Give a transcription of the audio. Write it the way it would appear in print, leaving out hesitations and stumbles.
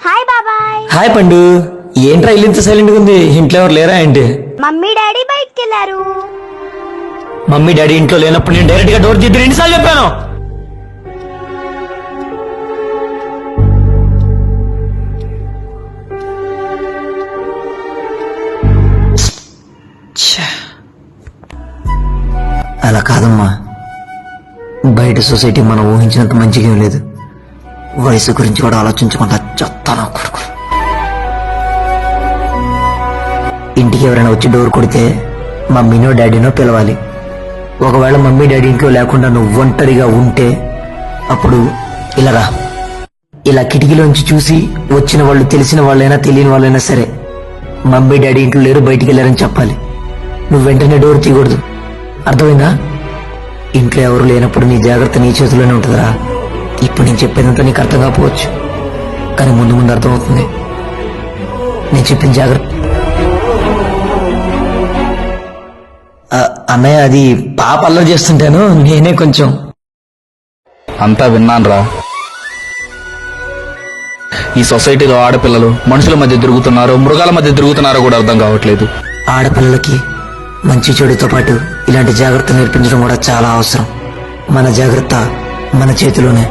Hi బాబాయ్. Hi పండు. ఏంట్రా ఇల్లు ఇంత సైలెంట్ గా ఉంది? ఇంట్లో ఎవరు లేరా ఏంటి? మమ్మీ డాడీ బయటికి వెళ్ళారు. మమ్మీ డాడీ ఇంట్లో లేనప్పుడు నేను డైరెక్ట్ గా డోర్ తీద్ది రెండుసార్లు చెప్పాను. అలా కాదమ్మా, బయట సొసైటీ మనం ఊహించినంత మంచిగా లేదు. వయసు గురించి కూడా ఆలోచించకుండా చెప్తాను కొడుకు. ఇంటికి ఎవరైనా వచ్చి డోర్ కొడితే మమ్మీనో డాడీనో పిలవాలి. ఒకవేళ మమ్మీ డాడీ ఇంట్లో లేకుండా నువ్వు ఒంటరిగా ఉంటే అప్పుడు ఇలా ఇలా కిటికీలోంచి చూసి వచ్చిన వాళ్ళు తెలిసిన వాళ్ళైనా తెలియని వాళ్ళైనా సరే మమ్మీ డాడీ ఇంట్లో లేరు, బయటికి వెళ్ళారని చెప్పాలి. నువ్వు వెంటనే డోర్ తీయకూడదు, అర్థమైందా? ఇంట్లో ఎవరు లేనప్పుడు నీ జాగ్రత్త నీ చేతిలోనే ఉంటుందిరా. ఇప్పుడు నేను చెప్పేదంతా నీకు అర్థం కాకపోవచ్చు, కానీ ముందు ముందు అర్థమవుతుంది. నేను చెప్పిన జాగ్రత్త. అన్నయ్య, అది పాప అల్లరి చేస్తుంటాను, నేనే కొంచెం. అంతా విన్నాన్రా. ఈ సొసైటీలో ఆడపిల్లలు మనుషుల మధ్య తిరుగుతున్నారో మృగాల మధ్య తిరుగుతున్నారో కూడా అర్థం కావట్లేదు. ఆడపిల్లలకి మంచి చెడుతో పాటు ఇలాంటి జాగ్రత్త నేర్పించడం కూడా చాలా అవసరం. మన జాగ్రత్త మన చేతిలోనే.